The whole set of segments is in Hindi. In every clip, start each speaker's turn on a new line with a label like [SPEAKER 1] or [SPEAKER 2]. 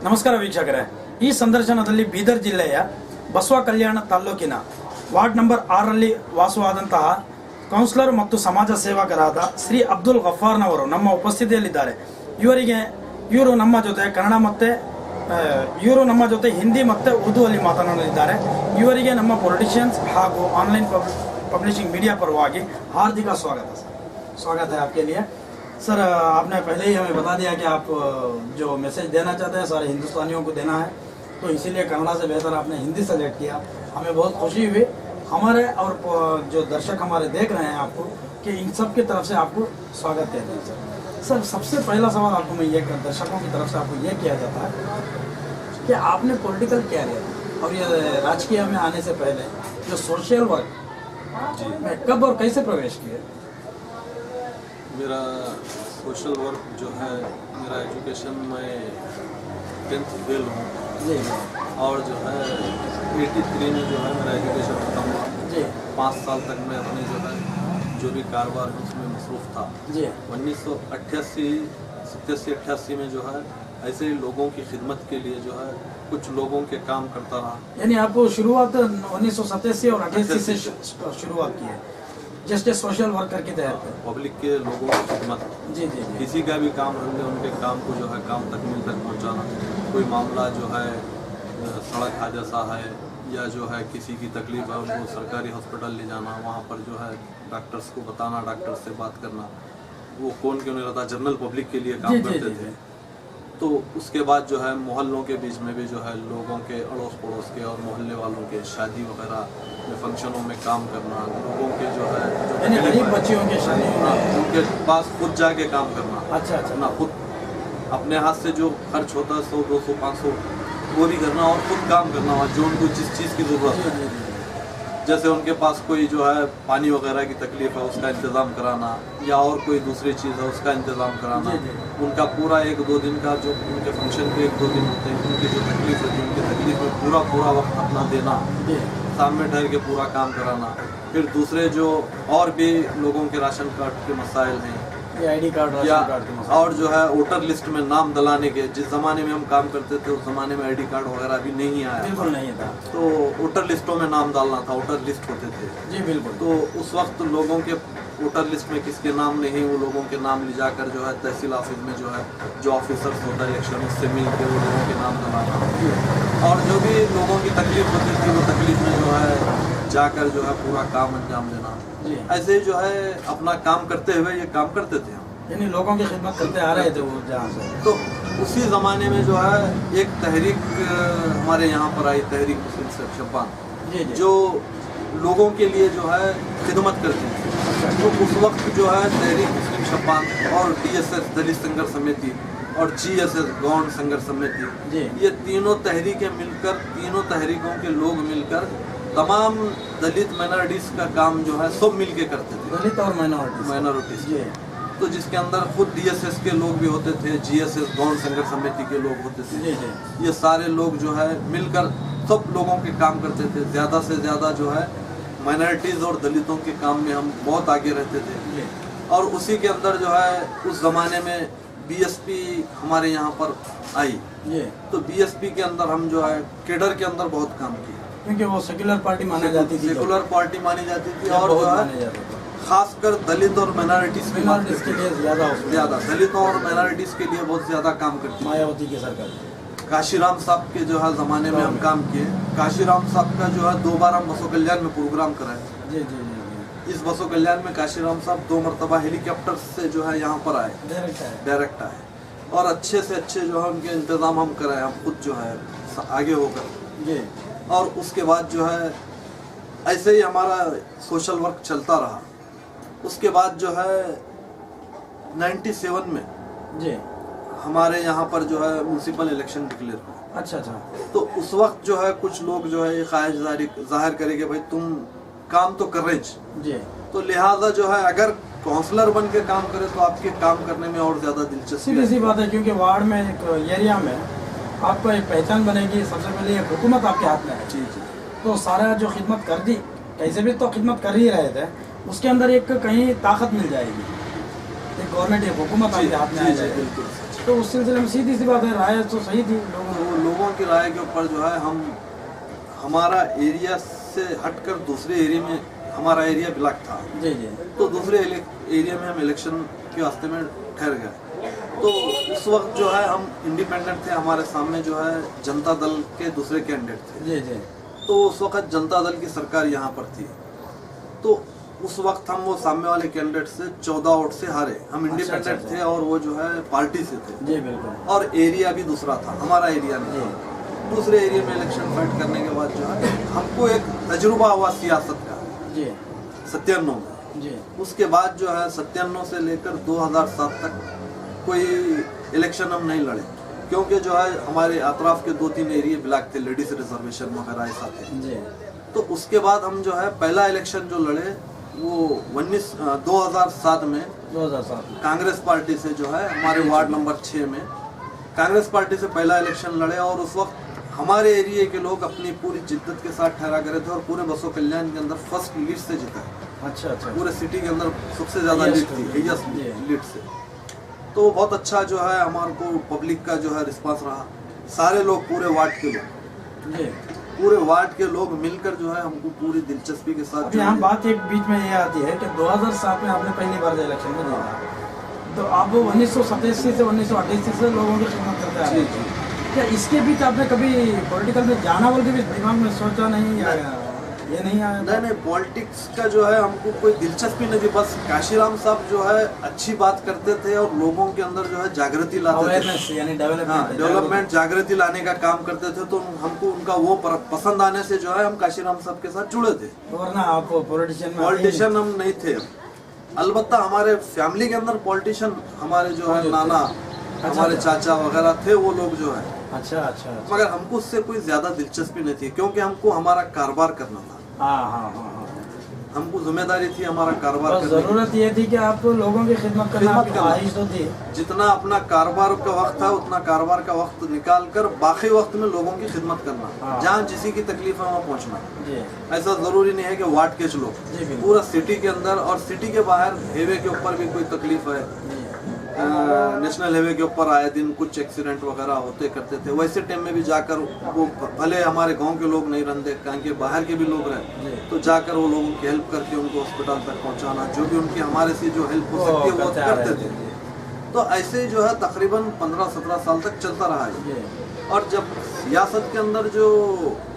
[SPEAKER 1] ನಮಸ್ಕಾರ ವೀಕ್ಷಕರೇ, ಈ ಸಂದರ್ಶನದಲ್ಲಿ ಬೀದರ್ ಜಿಲ್ಲೆಯ ಬಸವ ಕಲ್ಯಾಣ ತಾಲೂಕಿನ ವಾರ್ಡ್ ನಂಬರ್ 6 ರಲ್ಲಿ ವಾಸವಾದಂತಹ ಕೌನ್ಸಿಲರ್ ಮತ್ತು ಸಮಾಜ ಸೇವಕರಾದ ಶ್ರೀ ಅಬ್ದುಲ್ ಗಫಾರ್ನವರು ನಮ್ಮ ಉಪಸ್ಥಿತಿಯಲ್ಲಿದ್ದಾರೆ. ಇವರು ನಮ್ಮ ಜೊತೆ ಕನ್ನಡ ಮತ್ತೆ ಇವರು ನಮ್ಮ ಜೊತೆ ಹಿಂದಿ ಮತ್ತು ಉರ್ದು ಅಲ್ಲಿ ಮಾತನಾಡಲಿದ್ದಾರೆ. ಇವರಿಗೆ ನಮ್ಮ ಪೊಲಿಟಿಷಿಯನ್ಸ್ ಹಾಗೂ ಆನ್ಲೈನ್ पब्लिशिंग मीडिया परवागी हार्दिक स्वागत है आपके लिए। सर, आपने पहले ही हमें बता दिया कि आप जो मैसेज देना चाहते हैं सारे हिंदुस्तानियों को देना है, तो इसीलिए कन्नड़ा से बेहतर आपने हिंदी सेलेक्ट किया। हमें बहुत खुशी हुई, हमारे और जो दर्शक हमारे देख रहे हैं आपको, कि इन सब की तरफ से आपको स्वागत कहते हैं। सर, सबसे पहला सवाल आपको मैं ये दर्शकों की तरफ से आपको ये किया जाता है कि आपने पॉलिटिकल कैरियर और ये राजकीय में आने से पहले जो सोशल वर्क मैं कब और कैसे प्रवेश किया?
[SPEAKER 2] मेरा सोशल वर्क जो है, मेरा एजुकेशन में 10th फेल हूँ
[SPEAKER 1] जी,
[SPEAKER 2] और जो है 83 में जो है मेरा एजुकेशन खत्म हुआ
[SPEAKER 1] जी।
[SPEAKER 2] 5 साल तक मैं अपने जो भी कारोबार है उसमें मसरूफ़ था
[SPEAKER 1] जी।
[SPEAKER 2] 1987 में जो है ऐसे ही लोगों की खिदमत के लिए जो है कुछ लोगों के काम करता रहा।
[SPEAKER 1] यानी आपको शुरुआत 1987 और 88 से शुरुआत की है, जस्ट ए सोशल वर्कर के तहत
[SPEAKER 2] पब्लिक के लोगों की खिदमत।
[SPEAKER 1] जी जी जी।
[SPEAKER 2] किसी का भी काम होंगे उनके काम को जो है काम तकमील तक पहुंचाना। कोई मामला जो है सड़क हादसा है या जो है किसी की तकलीफ है उनको सरकारी हॉस्पिटल ले जाना, वहाँ पर जो है डॉक्टर्स को बताना, डॉक्टर से बात करना। वो कौन क्यों नहीं रहता, जनरल पब्लिक के लिए काम करते थे। तो उसके बाद जो है मोहल्लों के बीच में भी जो है लोगों के अड़ोस पड़ोस के और मोहल्ले वालों के शादी वगैरह में फंक्शनों में काम करना, लोगों के जो है
[SPEAKER 1] गरीब बच्चियों के शादी
[SPEAKER 2] उनके पास खुद जाके काम करना।
[SPEAKER 1] अच्छा अच्छा।
[SPEAKER 2] ना खुद अपने हाथ से जो खर्च होता है 100, 200, 500 वो भी करना और खुद काम करना, और जो उनको जिस चीज़ की ज़रूरत है, जैसे उनके पास कोई जो है पानी वगैरह की तकलीफ है उसका इंतज़ाम कराना, या और कोई दूसरी चीज़ है उसका इंतज़ाम कराना। उनका पूरा 1-2 दिन का जो उनके फंक्शन के 1-2 दिन होते हैं, उनकी जो तकलीफ होती है उनकी तकलीफ में पूरा वक्त अपना देना, सामने ठहर के पूरा काम कराना। फिर दूसरे जो और भी लोगों के राशन कार्ड के मसाइल हैं,
[SPEAKER 1] आईडी कार्ड,
[SPEAKER 2] या
[SPEAKER 1] राशन कार्ड के मसाइल,
[SPEAKER 2] और जो है वोटर लिस्ट में नाम दिलाने के, जिस ज़माने में हम काम करते थे उस ज़माने में आईडी कार्ड वगैरह अभी नहीं आया,
[SPEAKER 1] बिल्कुल नहीं था,
[SPEAKER 2] तो वोटर लिस्टों में नाम डालना था, वोटर लिस्ट होते थे।
[SPEAKER 1] जी बिल्कुल।
[SPEAKER 2] तो उस वक्त लोगों के वोटर लिस्ट में किसके नाम नहीं, वो लोगों के नाम ले जाकर जो है तहसील ऑफिस में जो है जो ऑफिसर्स होता है इलेक्शन उससे मिल के वो लोगों के नाम दलाना, और जो भी लोगों की तकलीफ होती थी वो तकलीफ में जो है जाकर जो है पूरा काम अंजाम देना। ऐसे ही जो है अपना काम करते हुए ये काम करते थे हम,
[SPEAKER 1] यानी लोगों की खिदमत करते आ रहे थे वो जहाँ से।
[SPEAKER 2] तो उसी ज़माने में जो है एक तहरीक हमारे यहाँ पर आई, तहरीक मुस्लिम शब्बान, जो लोगों के लिए जो है खिदमत करती थी। तो उस वक्त जो है तहरीक मुस्लिम शब्बान और DSS दलित संघर्ष समिति और GSS गौंड संघर्ष समिति, ये तीनों तहरीकें मिलकर, तीनों तहरीकों के लोग मिलकर तमाम दलित माइनॉरिटीज़ का काम जो है सब मिल के करते थे,
[SPEAKER 1] दलित और माइनॉरिटीज़।
[SPEAKER 2] तो जिसके अंदर खुद DSS के लोग भी होते थे, GSS गौंड संघर्ष समिति के लोग होते थे। ये सारे लोग जो है मिलकर सब लोगों के काम करते थे। ज़्यादा से ज़्यादा जो है माइनॉरिटीज़ और दलितों के काम में हम बहुत आगे रहते थे। और उसी के अंदर जो है उस ज़माने में BSP हमारे यहाँ पर आई, तो BSP के अंदर हम जो है केडर के अंदर बहुत काम किया,
[SPEAKER 1] क्योंकि वो सेक्युलर पार्टी मानी जाती थी,
[SPEAKER 2] सेकुलर पार्टी मानी जाती थी, और जो है खासकर दलित और माइनॉरिटीज़ के लिए ज़्यादा दलितों और माइनॉरिटीज़ के लिए बहुत ज़्यादा काम करती है
[SPEAKER 1] मायावती की सरकार।
[SPEAKER 2] काशीराम साहब के जो है ज़माने में हम काम किए। काशीराम साहब का जो है 2 बार हम बसो कल्याण में प्रोग्राम कराए।
[SPEAKER 1] जी जी जी।
[SPEAKER 2] इस बसो कल्याण में काशीराम साहब 2 मरतबा हेलीकॉप्टर से जो है यहाँ पर आए, डायरेक्ट आए, और अच्छे से अच्छे जो है उनके इंतज़ाम हम कराए, हम खुद जो है आगे होकर। और उसके बाद जो है ऐसे ही हमारा सोशल वर्क चलता रहा। उसके बाद जो है 97 में हमारे यहाँ पर जो है म्यूनसिपल इलेक्शन डिक्लेयर हुआ।
[SPEAKER 1] अच्छा अच्छा।
[SPEAKER 2] तो उस वक्त जो है कुछ लोग जो है ये ख्वाहिश जाहिर करेंगे भाई तुम काम तो कर रहे जी, तो लिहाजा जो है अगर काउंसलर बन के काम करे तो आपके काम करने में और ज़्यादा दिलचस्पी।
[SPEAKER 1] सीधी सी बात है, क्योंकि वार्ड में एक एरिया में आपको एक पहचान बनेगी। सबसे पहले एक हुकूमत आपके हाथ में है। जी जी। तो सारा जो खिदमत कर दी, कैसे भी तो खिदमत कर ही रहे थे, उसके अंदर एक कहीं ताकत मिल जाएगी, एक गवर्नमेंट, एक हुकूमत आपके हाथ में आ जाएगी। तो उस सिलसिले में सीधी सी बात है, राय तो सही थी लोगों
[SPEAKER 2] तो लोगों की राय के ऊपर जो है हम हमारा एरिया से हटकर दूसरे एरिया में, हमारा एरिया ब्लॉक था
[SPEAKER 1] जी जी
[SPEAKER 2] तो दूसरे एरिया में हम इलेक्शन के वास्ते में ठहर गए। तो उस वक्त जो है हम इंडिपेंडेंट थे, हमारे सामने जो है जनता दल के दूसरे कैंडिडेट थे।
[SPEAKER 1] जी जी
[SPEAKER 2] तो उस वक्त जनता दल की सरकार यहाँ पर थी। तो उस वक्त हम वो सामने वाले कैंडिडेट से 14 वोट से हारे। हम इंडिपेंडेंट थे और वो जो है पार्टी से थे
[SPEAKER 1] जी बिल्कुल।
[SPEAKER 2] और एरिया भी दूसरा था, हमारा एरिया नहीं था। दूसरे एरिया में इलेक्शन फाइट करने के बाद जो है हमको एक तजुर्बा हुआ सियासत का
[SPEAKER 1] जी
[SPEAKER 2] 97 में।
[SPEAKER 1] जी
[SPEAKER 2] उसके बाद जो है 97 से लेकर 2007 तक कोई इलेक्शन हम नहीं लड़े, क्योंकि जो है हमारे अतराफ के 2-3 एरिया ब्लॉक थे, लेडीज रिजर्वेशन वगैरह ऐसा थे।
[SPEAKER 1] जी
[SPEAKER 2] तो उसके बाद हम जो है पहला इलेक्शन जो लड़े वो 2007 में
[SPEAKER 1] 2007 में
[SPEAKER 2] कांग्रेस पार्टी से जो है हमारे वार्ड नंबर 6 में कांग्रेस पार्टी से पहला इलेक्शन लड़े। और उस वक्त हमारे एरिया के लोग अपनी पूरी जिद्दत के साथ ठहरा करे थे और पूरे बसों कल्याण के अंदर फर्स्ट लीड से जीता।
[SPEAKER 1] अच्छा अच्छा
[SPEAKER 2] पूरे सिटी के अंदर सबसे ज्यादा
[SPEAKER 1] Highest
[SPEAKER 2] लीड थी,
[SPEAKER 1] लीड।
[SPEAKER 2] हाईएस्ट
[SPEAKER 1] जी।
[SPEAKER 2] लीड से। तो बहुत अच्छा जो है हमारे को पब्लिक का जो है रिस्पांस रहा। सारे लोग पूरे वार्ड के लोग
[SPEAKER 1] जी।
[SPEAKER 2] पूरे वार्ड के लोग मिलकर जो है हमको पूरी दिलचस्पी के साथ
[SPEAKER 1] अब यहाँ बात एक बीच में ये आती है कि 2007 में आपने पहली बार जो इलेक्शन में जीता, तो आप 1987 से 1988 से लोगों की खिदमत करते आ रहे
[SPEAKER 2] जी,
[SPEAKER 1] हैं। क्या इसके बीच आपने कभी पॉलिटिकल में जाना बोल के भी दिमाग में सोचा नहीं, या ये नहीं आया?
[SPEAKER 2] नहीं, पॉलिटिक्स का जो है हमको कोई दिलचस्पी नहीं थी। बस काशीराम साहब जो है अच्छी बात करते थे और लोगों के अंदर जो है जागृति लाते
[SPEAKER 1] अवेयरनेस
[SPEAKER 2] थे।
[SPEAKER 1] यानी
[SPEAKER 2] हाँ, डेवलपमेंट जागृति लाने का काम करते थे। तो हमको उनका वो पसंद आने से जो है हम काशीराम साहब के साथ जुड़े थे।
[SPEAKER 1] वरना आप
[SPEAKER 2] पॉलिटिशियन हम नहीं थे। अलबत्ता हमारे फैमिली के अंदर पॉलिटिशियन हमारे जो है नाना, हमारे चाचा वगैरह थे, वो लोग जो है।
[SPEAKER 1] अच्छा अच्छा अच्छा।
[SPEAKER 2] मगर हमको उससे कोई ज्यादा दिलचस्पी नहीं थी, क्योंकि हमको हमारा कारोबार करना था।
[SPEAKER 1] हाँ हाँ हाँ हाँ।
[SPEAKER 2] हमको जिम्मेदारी थी हमारा कारोबार
[SPEAKER 1] बस
[SPEAKER 2] करने की।
[SPEAKER 1] जरूरत ये थी कि आप लोगों की खिदमत करना, आपकी
[SPEAKER 2] करना।
[SPEAKER 1] ख्वाहिश तो थी।
[SPEAKER 2] जितना अपना कारोबार का वक्त है उतना कारोबार का वक्त निकाल कर बाकी वक्त में लोगों की खिदमत करना।
[SPEAKER 1] हाँ।
[SPEAKER 2] जहाँ जिसी की तकलीफ है वहाँ पहुँचना।
[SPEAKER 1] जी
[SPEAKER 2] ऐसा जरूरी नहीं है कि वार्ड के
[SPEAKER 1] जी,
[SPEAKER 2] लोग,
[SPEAKER 1] बिल्कुल।
[SPEAKER 2] पूरा सिटी के अंदर और सिटी के बाहर हाईवे के ऊपर भी कोई तकलीफ है,
[SPEAKER 1] जी
[SPEAKER 2] नेशनल हाईवे के ऊपर आए दिन कुछ एक्सीडेंट वगैरह होते करते थे, वैसे टाइम में भी जाकर वो भले हमारे गांव के लोग नहीं रहते, कहीं के बाहर के भी लोग रहे, तो जाकर वो लोगों की हेल्प करके उनको हॉस्पिटल तक पहुंचाना, जो भी उनकी हमारे से जो हेल्प हो सकती है वो करते थे। तो ऐसे जो है तकरीबन 15-17 साल तक चलता रहा है।
[SPEAKER 1] जी।
[SPEAKER 2] और जब सियासत के अंदर जो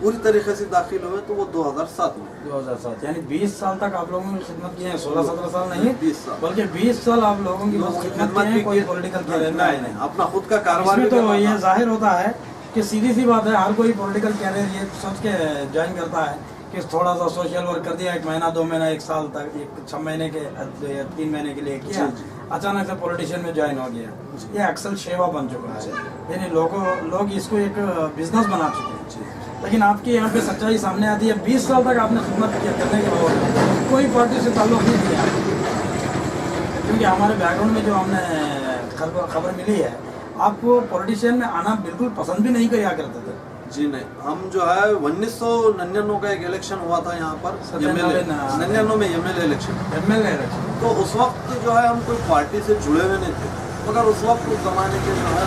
[SPEAKER 2] पूरी तरीके से दाखिल हुए तो वो 2007 में
[SPEAKER 1] 2007 यानी 20 साल तक आप लोगों की खिदमत की है। 16-17 साल नहीं,
[SPEAKER 2] 20 साल
[SPEAKER 1] बल्कि 20 साल आप लोगों की बस खिदमत की है, कोई पॉलिटिकल कैरियर में आए नहीं।
[SPEAKER 2] अपना खुद का कारोबार
[SPEAKER 1] इसमें
[SPEAKER 2] भी
[SPEAKER 1] तो
[SPEAKER 2] करना
[SPEAKER 1] ये
[SPEAKER 2] था।
[SPEAKER 1] जाहिर होता है कि सीधी सी बात है, हर कोई पॉलिटिकल कैरियर ये सोच के ज्वाइन करता है कि थोड़ा सा सोशल वर्क कर दिया, 1 महीना 2 महीना 1 साल तक, 6 महीने के 3 महीने के लिए किया,
[SPEAKER 2] जी।
[SPEAKER 1] अचानक से पॉलिटिशियन में ज्वाइन हो गया। ये अक्सर सेवा बन चुका है, यानी लोग इसको एक बिजनेस बना चुके हैं। लेकिन आपकी यहाँ पे सच्चाई सामने आती है, 20 साल तक आपने खिदमत किया, करने के बावजूद कोई पार्टी से ताल्लुक नहीं किया। क्योंकि हमारे बैकग्राउंड में जो हमने खबर मिली है, आपको पॉलिटिशियन में आना बिल्कुल पसंद भी नहीं किया करते थे।
[SPEAKER 2] जी नहीं, हम जो है 1999 का एक इलेक्शन हुआ था यहाँ पर, 99 में एमएलए इलेक्शन।
[SPEAKER 1] MLA
[SPEAKER 2] तो उस वक्त जो है हम कोई पार्टी से जुड़े हुए नहीं थे, मगर उस वक्त उस जमाने के जो है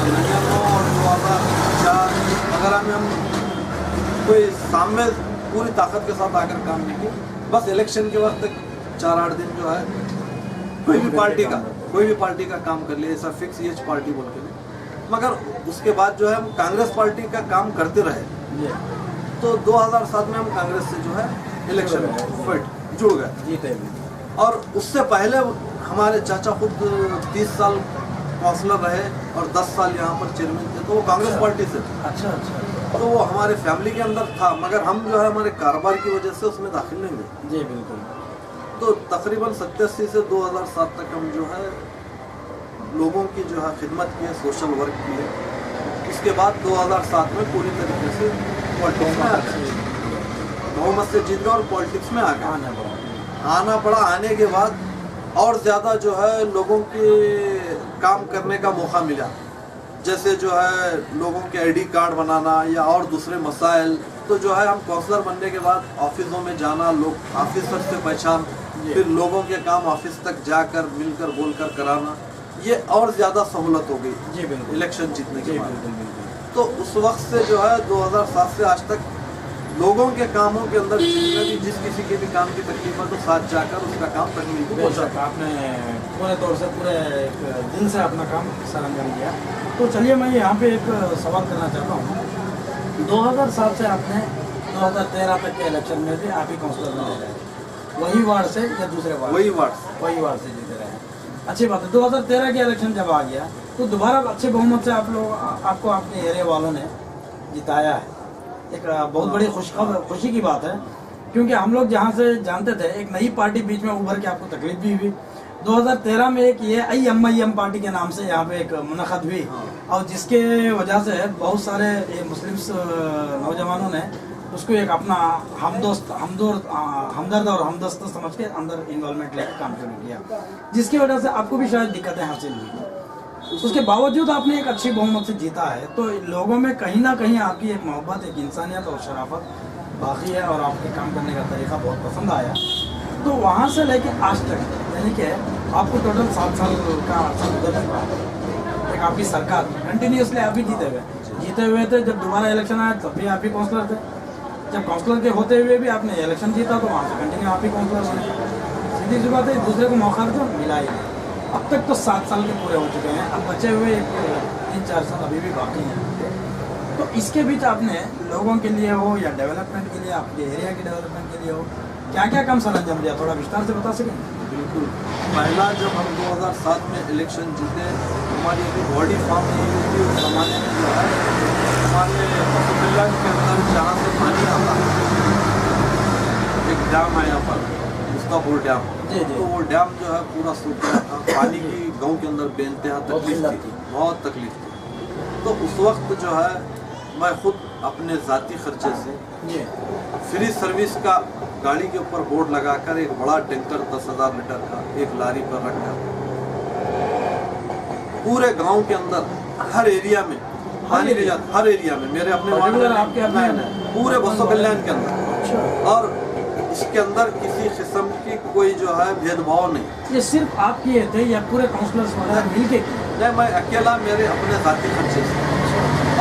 [SPEAKER 2] 99 और 2004 वगैरह में हम कोई सामने पूरी ताकत के साथ आकर काम नहीं किया। बस इलेक्शन के वक्त 4-8 दिन जो है कोई भी पार्टी का काम कर लिया, ऐसा फिक्स ये पार्टी बोल के नहीं। मगर उसके बाद जो है हम कांग्रेस पार्टी का काम करते रहे। तो 2007 में हम कांग्रेस से जो है इलेक्शन फाइट जुड़ गए,
[SPEAKER 1] जीते।
[SPEAKER 2] और उससे पहले हमारे चाचा खुद 30 साल काउंसलर रहे और 10 साल यहाँ पर चेयरमैन थे, तो वो कांग्रेस पार्टी से थे।
[SPEAKER 1] अच्छा अच्छा।
[SPEAKER 2] तो वो हमारे फैमिली के अंदर था, मगर हम जो है हमारे कारोबार की वजह से उसमें दाखिल नहीं हुए।
[SPEAKER 1] जी बिल्कुल।
[SPEAKER 2] तो तकरीबन 87 से 2007 तक हम जो है लोगों की जो है खिदमत की है, सोशल वर्क की है। उसके बाद 2007 में पूरी तरीके से पॉलिटिक्स में आ गए, बहुमत से जीत गए और पॉलिटिक्स में आ गए। आना पड़ा। आने के बाद और ज़्यादा जो है लोगों के काम करने का मौका मिला, जैसे जो है लोगों के आईडी कार्ड बनाना या और दूसरे मसाइल। तो जो है हम काउंसलर बनने के बाद ऑफिसों में जाना, लोग ऑफिसर से पहचान, फिर लोगों के काम ऑफिस तक जाकर मिलकर बोलकर कराना, ये और ज़्यादा सहूलत हो गई
[SPEAKER 1] जी बिल्कुल,
[SPEAKER 2] इलेक्शन जीतने के
[SPEAKER 1] जी
[SPEAKER 2] बाद।
[SPEAKER 1] बिल्कुल बिल्कुल।
[SPEAKER 2] तो उस वक्त से जो है 2007 से आज तक लोगों के कामों के अंदर जिसमें भी जिस किसी के भी काम की तकलीफ है तो साथ जाकर उसका काम तकलीफ को पहुंचा।
[SPEAKER 1] बेशक आपने पूरे तौर से पूरे एक दिल से अपना काम सरंजाम किया। तो चलिए मैं यहाँ पे एक सवाल करना चाहता हूँ। 2007 से आपने 2013 तक के इलेक्शन में भी आप ही काउंसलर बने रहे, वही वार्ड से या दूसरे वार्ड?
[SPEAKER 2] वही वार्ड
[SPEAKER 1] वही वार्ड से जीते रहे। अच्छी बात है। 2013 के इलेक्शन जब आ गया तो दोबारा अच्छे बहुमत से आपको आपके एरिया वालों ने जिताया है। एक बहुत बड़ी खुशी की बात है, क्योंकि हम लोग जहाँ से जानते थे एक नई पार्टी बीच में उभर के आपको तकलीफ भी हुई। 2013 में एक ये IMIM पार्टी के नाम से यहाँ पे एक मुनक़द हुई, और जिसके वजह से बहुत सारे ये मुस्लिम नौजवानों ने उसको एक अपना हमदर्द और हमदस्त समझ के अंदर इन्वॉल्वमेंट लेकर काम शुरू किया, जिसकी वजह से आपको भी शायद दिक्कतें हासिल हुई। उसके बावजूद आपने एक अच्छी बहुमत से जीता है, तो लोगों में कहीं ना कहीं आपकी एक मोहब्बत, एक इंसानियत और शराफत बाकी है, और आपके काम करने का तरीका बहुत पसंद आया। तो वहाँ से लेके आज तक यानी कि आपको टोटल 7 साल का अर्सा गुजर चुका है। एक आपकी सरकार कंटिन्यूसली आप ही जीते हुए थे। जब दोबारा इलेक्शन आया तब भी आप ही काउंसलर थे। जब काउंसलर के होते हुए भी आपने इलेक्शन जीता तो वहाँ से कंटिन्यू आप ही काउंसलर बने। सीधी सी बात है, दूसरे को मौका तो मिला ही नहीं। अब तक तो 7 साल के पूरे हो चुके हैं, अब बचे हुए 3-4 साल अभी भी बाकी हैं। तो इसके बीच आपने लोगों के लिए हो या डेवलपमेंट के लिए, आपके एरिया के डेवलपमेंट के लिए हो, क्या क्या काम सरंजाम दिया, थोड़ा विस्तार से बता सकें?
[SPEAKER 2] बिल्कुल। पहला जब हम 2007 में इलेक्शन जीते, हमारी अभी बॉडी फॉर्म नहीं हुई थी। उस ज़माने में जो है हमारे पशुकल्या के अंदर जहाँ से पानी आता है, एक डैम है यहाँ पर, उसका बोर डैम।
[SPEAKER 1] जी।
[SPEAKER 2] तो वो डैम जो है पूरा सूख गया था। पानी की गांव के अंदर बेनतहा तकलीफ थी, बहुत तकलीफ थी। तो उस वक्त जो है मैं खुद अपने ज़ाती खर्चे से फ्री सर्विस का गाड़ी के ऊपर बोर्ड लगाकर एक बड़ा टैंकर 10,000 लीटर का एक लारी पर रखकर पूरे गांव के अंदर हर एरिया में पानी ले जाता, हर एरिया में मेरे अपने वार्ड में
[SPEAKER 1] आपके अपने
[SPEAKER 2] पूरे बसों कल्याण के अंदर। और इसके अंदर किसी किस्म की कोई जो है भेदभाव नहीं।
[SPEAKER 1] ये सिर्फ आप किए थे या पूरे काउंसलर्स वगैरह मिल के किए?
[SPEAKER 2] नहीं, मैं अकेला मेरे अपने ज़ाती खर्चे से।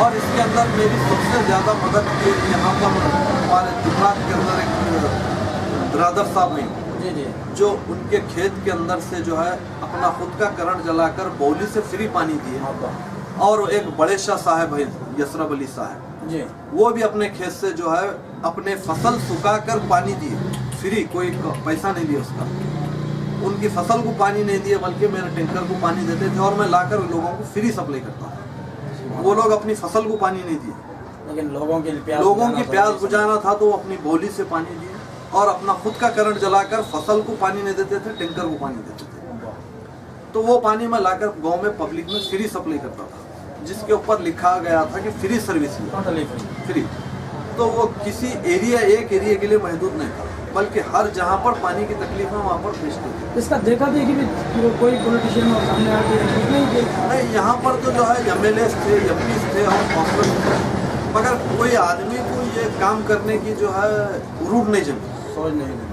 [SPEAKER 2] और इसके अंदर मेरी सबसे ज़्यादा मदद की यहाँ पर हमारे गुजरात के अंदर एक ब्रदर साहब हैं
[SPEAKER 1] जी,
[SPEAKER 2] जो उनके खेत के अंदर से जो है अपना खुद का करंट जलाकर बौली से फ्री पानी दिए। और एक बड़े शाह साहब है यसरब अली साहब
[SPEAKER 1] जी,
[SPEAKER 2] वो भी अपने खेत से जो है अपने फसल सुखाकर पानी दिए फ्री, कोई पैसा नहीं लिया उसका। उनकी फसल को पानी नहीं दिए बल्कि मेरे टैंकर को पानी देते थे और मैं लाकर लोगों को फ्री सप्लाई करता था। वो लोग अपनी फसल को पानी नहीं दिए,
[SPEAKER 1] लेकिन लोगों की
[SPEAKER 2] प्यास बुझाना था तो वो अपनी बोली से पानी दिए और अपना खुद का करंट जलाकर फसल को पानी नहीं देते थे, टैंकर को पानी देते थे। तो वो पानी मैं लाकर गांव में पब्लिक में फ्री सप्लाई करता था, जिसके ऊपर लिखा गया था कि फ्री सर्विस फ्री। तो वो किसी एरिया एक एरिया के लिए महदूद नहीं था, बल्कि हर जहाँ पर पानी की तकलीफ है वहाँ पर भेजते थे।
[SPEAKER 1] इसका देखा देखी भी कोई पॉलिटिशियन और सामने आके
[SPEAKER 2] नहीं, यहाँ पर तो जो है MLA थे, MP थे और काउंसिलर थे, मगर कोई आदमी को ये काम करने की जो है रूट नहीं जमी,
[SPEAKER 1] सोच नहीं।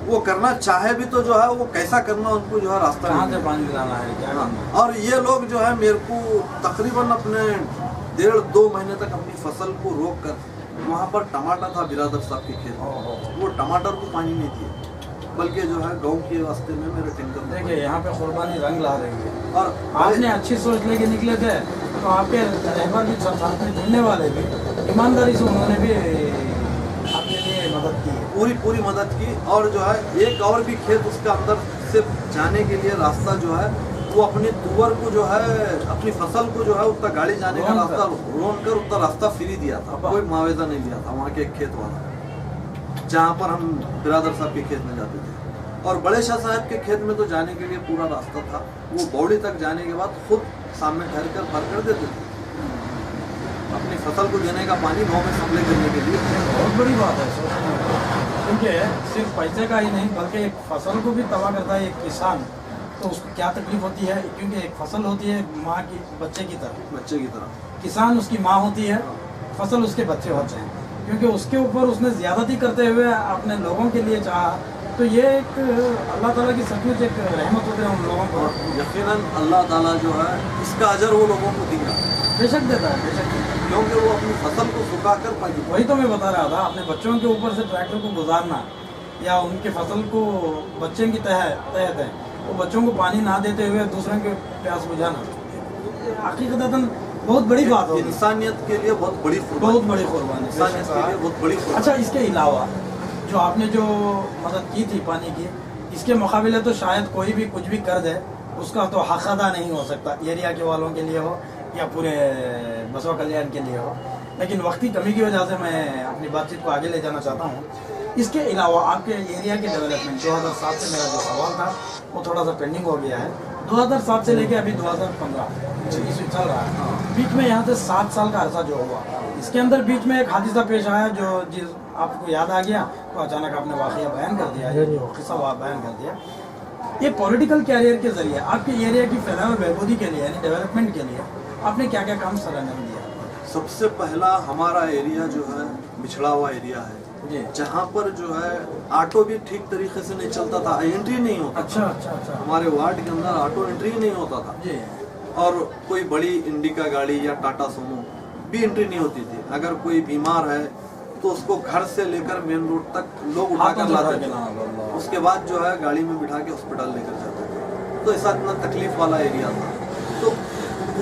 [SPEAKER 2] वो करना चाहे भी तो जो है वो कैसा करना उनको जो है रास्ता
[SPEAKER 1] कहाँ से पानी लाना है क्या करना है।
[SPEAKER 2] और ये लोग जो है मेरे को तकरीबन अपने 1.5-2 महीने तक अपनी फसल को रोक कर, वहाँ पर टमाटर था बिरादर साहब के खेत, वो टमाटर को पानी नहीं दिए बल्कि जो है गांव के रास्ते में मेरे टैंकर।
[SPEAKER 1] देखिए यहाँ पे कुर्बानी रंग ला रही है
[SPEAKER 2] और
[SPEAKER 1] आपने अच्छी सोच लेके निकले थे, तो आपके रहबर भी साथ में जुड़ने वाले भी ईमानदारी से उन्होंने भी आपके लिए मदद की है,
[SPEAKER 2] पूरी मदद की। और जो है एक और भी खेत उसके अंदर से जाने के लिए रास्ता जो है वो अपने तुअर को जो है अपनी फसल को जो है उतना गाड़ी जाने का रास्ता रोन कर उतना रास्ता फ्री दिया था, कोई मुआवजा नहीं दिया था वहाँ के एक खेत वाला, जहाँ पर हम बिरादर साहब के खेत में जाते थे। और बड़े शाह साहब के खेत में तो जाने के लिए पूरा रास्ता था, वो बौड़ी तक जाने के बाद खुद सामने ठहर कर भर कर देते थे अपनी फसल को देने का पानी गाँव में सप्लाई करने के लिए।
[SPEAKER 1] बहुत बड़ी बात है सोचने में, क्योंकि सिर्फ पैसे का ही नहीं बल्कि एक फसल को भी तबाह करता है एक किसान, तो उसको क्या तकलीफ होती है, क्योंकि एक फसल होती है माँ की बच्चे की तरह, किसान उसकी माँ होती है, फसल उसके बच्चे होते हैं, क्योंकि उसके ऊपर उसने ज्यादती करते हुए अपने लोगों के लिए चाहा तो ये एक अल्लाह ताला की सचमुच एक रहमत होते हैं उन लोगों
[SPEAKER 2] और
[SPEAKER 1] पर।
[SPEAKER 2] यकीनन अल्लाह ताला जो है इसका अजर वो लोगों को देगा,
[SPEAKER 1] बेशक देता है, बेशक देता है।
[SPEAKER 2] क्योंकि वो अपनी फसल को सुखा कर पानी।
[SPEAKER 1] वही तो मैं बता रहा था, अपने बच्चों के ऊपर से ट्रैक्टर को गुजारना या उनके फसल को बच्चे की तहत है वो बच्चों को पानी ना देते हुए दूसरों के प्यास बुझाना, हकीकतन बहुत बड़ी बात होगी,
[SPEAKER 2] इंसानियत के लिए बहुत बड़ी कुर्बानी,
[SPEAKER 1] बहुत बड़ी कुर्बानी,
[SPEAKER 2] इंसानियत के लिए बहुत बड़ी कुर्बानी।
[SPEAKER 1] अच्छा, इसके अलावा जो आपने जो मदद की थी पानी की, इसके मुकाबले तो शायद कोई भी कुछ भी कर दे उसका तो हक अदा नहीं हो सकता, एरिया के वालों के लिए हो या पूरे बसवा कल्याण के लिए हो। लेकिन वक्ती कमी की वजह से मैं अपनी बातचीत को आगे ले जाना चाहता हूँ। इसके अलावा आपके एरिया के डेवलपमेंट 2007 से मेरा जो सवाल था वो थोड़ा सा पेंडिंग हो गया है। 2007 से लेके अभी 2015 इसमें चल रहा है, बीच में यहाँ से 7 साल का अरसा जो हुआ, इसके अंदर बीच में एक हादसा पेश आया जो जिस आपको याद आ गया तो अचानक आपने वाकया बयान कर दिया, ये जो किस्सा बयान कर दिया। ये पॉलिटिकल कैरियर के जरिए आपके एरिया की फैलाव और बहबूदी के लिए यानी डेवलपमेंट के लिए आपने क्या क्या काम सर अंजाम दिया?
[SPEAKER 2] सबसे पहला हमारा एरिया जो है बिछड़ा हुआ एरिया है
[SPEAKER 1] जी।
[SPEAKER 2] जहाँ पर जो है ऑटो भी ठीक तरीके से नहीं चलता था, एंट्री नहीं होता।
[SPEAKER 1] अच्छा अच्छा अच्छा।
[SPEAKER 2] हमारे वार्ड के अंदर ऑटो एंट्री नहीं होता था
[SPEAKER 1] जी।
[SPEAKER 2] और कोई बड़ी इंडिका गाड़ी या टाटा सुमो भी एंट्री नहीं होती थी। अगर कोई बीमार है तो उसको घर से लेकर मेन रोड तक लोग उठाकर लाते थे, उसके बाद जो है गाड़ी में बिठा के हॉस्पिटल लेकर जाते थे। तो ऐसा इतना तकलीफ वाला एरिया था। तो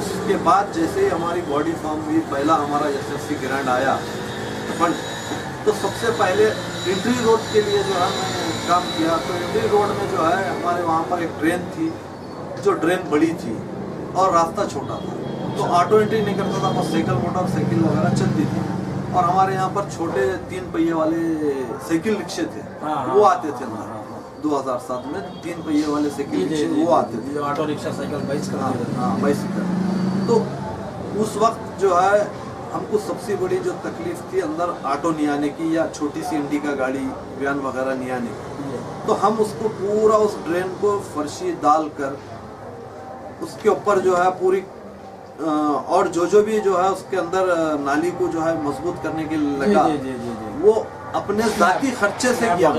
[SPEAKER 2] उसके बाद जैसे ही हमारी बॉडी फॉर्म हुई, पहला हमारा एसएससी ग्रांट आया फंड, तो सबसे पहले एंट्री रोड के लिए जो है मैंने काम किया। तो एंट्री रोड में जो है हमारे वहाँ पर एक ड्रेन थी, जो ड्रेन बड़ी थी और रास्ता छोटा था, तो ऑटो एंट्री नहीं करता था, बस साइकिल मोटरसाइकिल वगैरह चलती थी। और हमारे यहाँ पर छोटे 3 पहिए वाले साइकिल रिक्शे थे, वो आते थे अंदर। 2007 में 3 पहिए वाले साइकिल रिक्शे वो आते थे,
[SPEAKER 1] ऑटो रिक्शा साइकिल
[SPEAKER 2] बाइसिकल। तो उस वक्त जो है हमको सबसे बड़ी जो तकलीफ थी अंदर ऑटो नहीं आने की या छोटी सी इंडिका गाड़ी वैन वगैरह नहीं आने की। तो हम उसको पूरा उस ड्रेन को फर्शी डाल कर उसके ऊपर जो है पूरी और जो भी जो है उसके अंदर नाली को जो है मजबूत करने के लिए लगा, वो अपने जाती खर्चे से किया,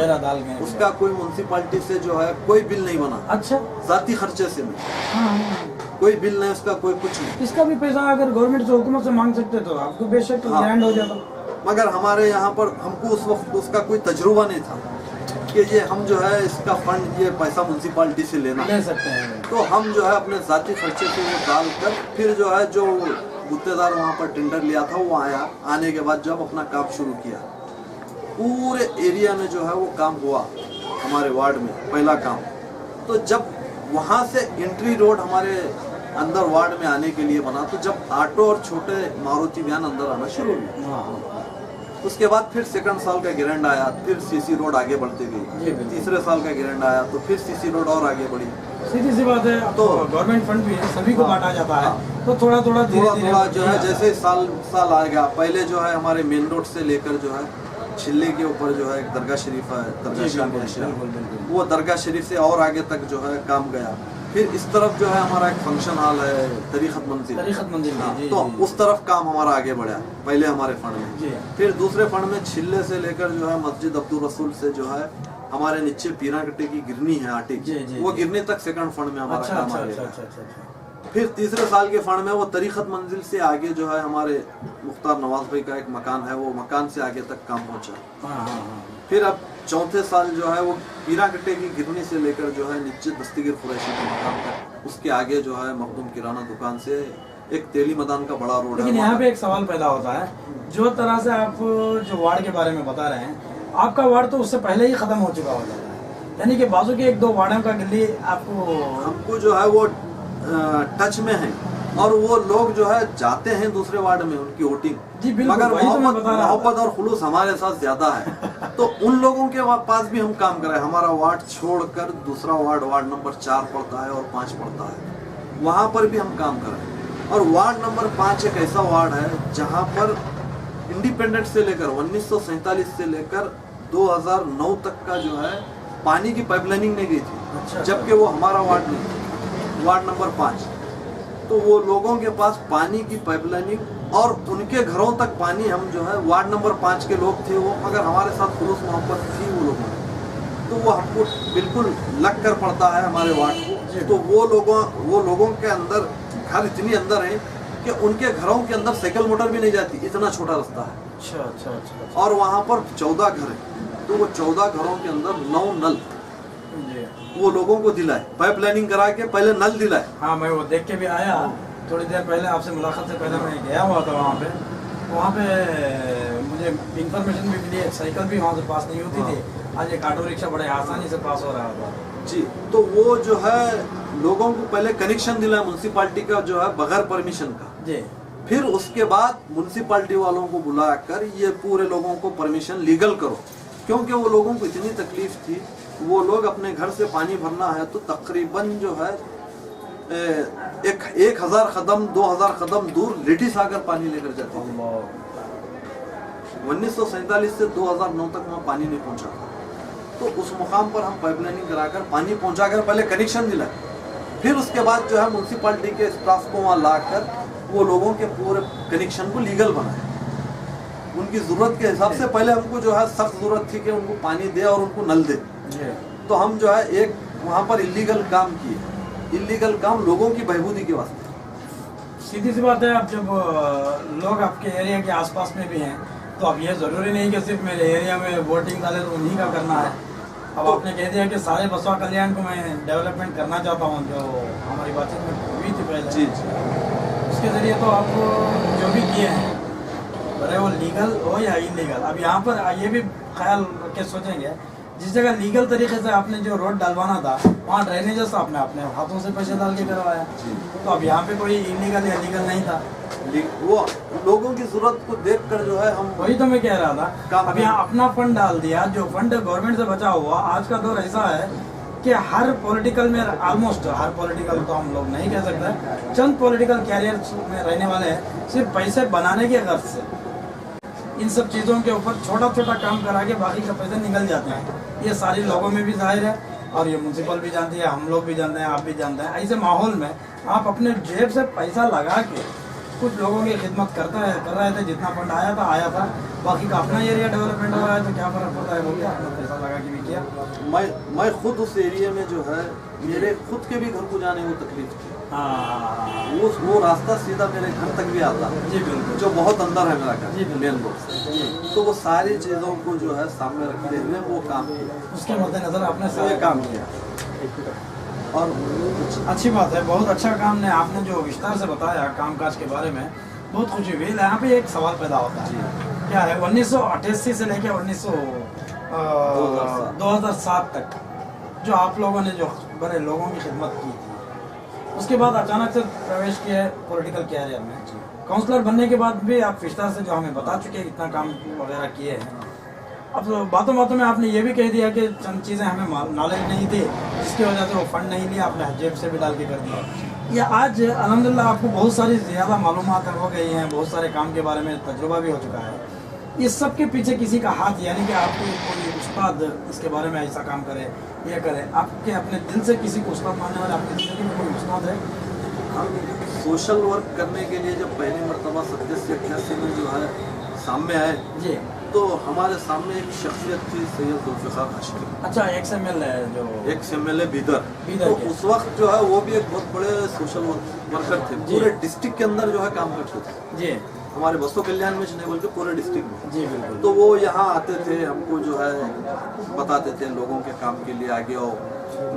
[SPEAKER 2] उसका कोई म्युनिसिपालिटी से जो है कोई बिल नहीं बना।
[SPEAKER 1] अच्छा,
[SPEAKER 2] जाती खर्चे से नहीं, कोई बिल नहीं, उसका कोई कुछ नहीं।
[SPEAKER 1] इसका भी पैसा अगर गवर्नमेंट से हुकूमत से मांग सकते तो आपको बेशक ग्रांट हो जाता,
[SPEAKER 2] मगर हमारे यहाँ पर हमको उस वक्त उसका कोई तजुर्बा नहीं था कि ये हम जो है इसका फंड ये पैसा म्युनिसिपालिटी से लेना
[SPEAKER 1] ले सकते हैं।
[SPEAKER 2] तो हम जो है अपने जाती खर्चे से वो डाल कर फिर जो है जो गुत्तेदार वहाँ पर टेंडर लिया था वो आया, आने के बाद जब अपना काम शुरू किया पूरे एरिया में जो है वो काम हुआ हमारे वार्ड में पहला काम। तो जब वहाँ से एंट्री रोड हमारे अंदर वार्ड में आने के लिए बना, तो जब ऑटो और छोटे मारुति वैन अंदर आना शुरू हुई, उसके बाद फिर सेकंड साल का ग्रांट आया, फिर सीसी रोड आगे बढ़ती गई, तीसरे साल का ग्रांट आया तो फिर सीसी रोड और आगे बढ़ी।
[SPEAKER 1] सीधी सी बात है, तो गवर्नमेंट फंड भी सभी को बांटा जाता है, तो थोड़ा थोड़ा
[SPEAKER 2] जो है जैसे साल आएगा। पहले जो है हमारे मेन रोड से लेकर जो है छिल्ले के ऊपर जो है एक दरगाह शरीफ है, दरगाह शरीफ, वो दरगाह शरीफ से और आगे तक जो है काम गया। फिर इस तरफ जो है हमारा एक फंक्शन हॉल है, तरीक़त मंजिल, तो उस तरफ काम हमारा आगे बढ़ा पहले हमारे फंड में। फिर दूसरे फंड में छिल्ले से लेकर जो है मस्जिद अब्दुल रसूल से जो है हमारे नीचे पीरा कट्टे की गिरनी है आटे की, वो गिरनी तक सेकंड फंड में हमारा काम आ गया। फिर तीसरे साल के फंड में वो तरीक़त मंजिल से आगे जो है हमारे मुख्तार नवाज भाई का एक मकान है, वो मकान से आगे तक काम पहुंचा। फिर अब चौथे साल जो है वो पीरा कट्टे की गिरनी से लेकर जो है नीचे दस्तगीर कुरैशी के मकान तक, उसके आगे जो है मखदूम किराना दुकान से एक तेली मैदान का बड़ा रोड है।
[SPEAKER 1] लेकिन यहाँ पे एक सवाल पैदा होता है, जो तरह से आप जो वार्ड के बारे में बता रहे हैं, आपका वार्ड तो उससे पहले ही खत्म हो चुका होता है, यानी कि बाजू के 1-2 वार्डों का गली
[SPEAKER 2] हमको जो है वो टच में है और वो लोग जो है जाते हैं दूसरे वार्ड में उनकी वोटिंग, मगर मोहब्बत और खुलूस हमारे साथ ज्यादा है। तो उन लोगों के पास भी हम काम करें। हमारा वार्ड छोड़कर दूसरा वार्ड नंबर 4 पड़ता है और 5 पड़ता है, वहाँ पर भी हम काम करें। और वार्ड नंबर 5 एक ऐसा वार्ड है जहाँ पर इंडिपेंडेंट से लेकर 1947 से लेकर 2009 तक का जो है पानी की पाइपलाइनिंग नहीं गई थी, जबकि वो हमारा वार्ड नहीं था, वार्ड नंबर 5। तो वो लोगों के पास पानी की पाइपलाइनिंग और उनके घरों तक पानी हम जो है वार्ड नंबर 5 के लोग थे वो, मगर हमारे साथ खुलूस मोहब्बत थी वो लोगों में। तो वो हमको बिल्कुल लग कर पड़ता है हमारे वार्ड को। तो वो लोगों के अंदर घर इतनी अंदर है कि उनके घरों के अंदर साइकिल मोटर भी नहीं जाती, इतना छोटा रास्ता है।
[SPEAKER 1] अच्छा अच्छा अच्छा।
[SPEAKER 2] और वहाँ पर 14 घर है, तो वो 14 घरों के अंदर 9 नल
[SPEAKER 1] जी।
[SPEAKER 2] वो लोगों को दिलाए, पाइप लाइनिंग करा के पहले नल दिलाए।
[SPEAKER 1] हाँ, मैं वो देख के भी आया थोड़ी देर पहले, आपसे मुलाकात से पहले मैं गया हुआ था वहाँ पे मुझे इंफॉर्मेशन भी मिली, साइकिल भी वहाँ से पास नहीं होती थी, आज एक ऑटो रिक्शा बड़े आसानी से पास हो रहा था।
[SPEAKER 2] जी, तो वो जो है लोगों को पहले कनेक्शन दिलाया म्युनिसिपालिटी का, जो है बगैर परमिशन का
[SPEAKER 1] जी।
[SPEAKER 2] फिर उसके बाद म्युनिसिपालिटी वालों को बुलाकर ये पूरे लोगों को परमिशन लीगल करो, क्योंकि वो लोगों को इतनी तकलीफ थी। वो लोग अपने घर से पानी भरना है तो तकरीबन जो है 1000 कदम 2000 कदम दूर लिटी सागर पानी लेकर जाते थे। 1947 से 2009 तक वहाँ पानी नहीं पहुँचा, तो उस मुकाम पर हम पाइपलाइनिंग कराकर पानी पहुँचाकर पहले कनेक्शन दिलाए, फिर उसके बाद जो है म्युनिसिपालिटी के स्टाफ को वहाँ लाकर वो लोगों के पूरे कनेक्शन को लीगल बनाए। उनकी ज़रूरत के हिसाब से पहले हमको जो है सख्त ज़रूरत थी कि उनको पानी दे और उनको नल दे, तो हम जो है एक वहाँ पर इलीगल काम किए, इलीगल काम लोगों की बहबूदी के वास्ते।
[SPEAKER 1] सीधी सी बात है, अब जब लोग आपके एरिया के आसपास में भी हैं तो अब ये ज़रूरी नहीं कि सिर्फ मेरे एरिया में वोटिंग डाले तो उन्हीं का करना है। अब आपने कह दिया कि सारे बसवा कल्याण को मैं डेवलपमेंट करना चाहता हूँ, जो हमारी बातचीत में हुई थी पहले।
[SPEAKER 2] जी।
[SPEAKER 1] उसके ज़रिए तो आप जो भी किए हैं, भले वो लीगल हो या इलीगल, अब यहाँ पर ये भी ख्याल के सोचेंगे, जिस जगह लीगल तरीके से आपने जो रोड डलवाना था वहाँ ड्रेनेजेस आपने अपने हाथों से पैसे डाल के करवाया, तो अब यहाँ पे कोई इलीगल या लीगल नहीं था।
[SPEAKER 2] वो लोगों की जरूरत को देखकर जो है हम,
[SPEAKER 1] वही तो मैं कह रहा था, अब यहाँ अपना फंड डाल दिया, जो फंड गवर्नमेंट से बचा हुआ। आज का दौर ऐसा है कि हर पॉलिटिकल में, ऑलमोस्ट हर पॉलिटिकल तो हम लोग नहीं कह सकते, चंद पॉलिटिकल कैरियर में रहने वाले हैं सिर्फ पैसे बनाने के गर्ज से इन सब चीज़ों के ऊपर छोटा छोटा काम करा के बाकी का पैसे निकल जाते हैं। ये सारी लोगों में भी जाहिर है और ये म्यूनसिपल भी जानती है, हम लोग भी जानते हैं, आप भी जानते हैं। ऐसे माहौल में आप अपने जेब से पैसा लगा के कुछ लोगों की खिदमत कर रहे थे, जितना फंड आया था, बाकी का अपना एरिया डेवलपमेंट हो रहा है तो क्या फर्क पड़ता है, बोलिए। अपना पैसा लगा के भी किया।
[SPEAKER 2] मैं खुद उस एरिया में जो है, मेरे खुद के भी घर को जाने को तकलीफ थी। वो रास्ता सीधा मेरे घर तक भी आता है।
[SPEAKER 1] जी बिल्कुल।
[SPEAKER 2] जो बहुत अंदर है मेरा घर,
[SPEAKER 1] जी
[SPEAKER 2] मेन रोड से। तो वो सारी चीज़ों को जो है सामने रखते हुए वो काम किया,
[SPEAKER 1] उसके मद्देनजर आपने सारे काम किया और अच्छी बात है, बहुत अच्छा काम ने आपने जो विस्तार से बताया कामकाज के बारे में, बहुत खुशी हुई। यहाँ पे एक सवाल पैदा होता है, क्या है 1988 से लेकर 2007 तक जो आप लोगों ने जो बड़े लोगों की खिदमत की थी, उसके बाद अचानक से प्रवेश किया पॉलिटिकल कैरियर में। काउंसलर बनने के बाद भी आप विस्तार से जो हमें बता चुके हैं इतना काम वगैरह किए हैं। अब तो बातों बातों में आपने ये भी कह दिया कि चंद चीज़ें हमें नॉलेज नहीं थी, जिसकी वजह से वो फंड नहीं लिया, आपने जेब से भी डाल के कर दिया। या आज अल्हम्दुलिल्लाह आपको बहुत सारी ज़्यादा मालूमात हो गई हैं, बहुत सारे काम के बारे में तजुर्बा भी हो चुका है। इस सब के पीछे किसी का हाथ, यानी कि आपको कोई उस्ताद इसके बारे में ऐसा काम करे, ये करे, आपके अपने दिल से किसी को उस्ताद मानने वाले आपकी ज़िंदगी में कोई उस्ताद है?
[SPEAKER 2] सोशल वर्क करने के लिए जब पहली मरतबा 87 में जो है सामने आए
[SPEAKER 1] जी,
[SPEAKER 2] तो हमारे सामने एक शख्सियत थी, सैयद जुल्फ़िकार हाशमी।
[SPEAKER 1] अच्छा, XML है जो
[SPEAKER 2] XML बीदर। तो
[SPEAKER 1] के।
[SPEAKER 2] उस वक्त जो है वो भी एक बहुत बड़े सोशल वर्कर थे, पूरे डिस्ट्रिक्ट के अंदर जो है काम करते थे।
[SPEAKER 1] जी,
[SPEAKER 2] हमारे बसों कल्याण में नहीं बोलते पूरे डिस्ट्रिक्ट में।
[SPEAKER 1] जी बिल्कुल।
[SPEAKER 2] तो वो यहाँ आते थे, हमको जो है बताते थे लोगों के काम के लिए आगे आओ,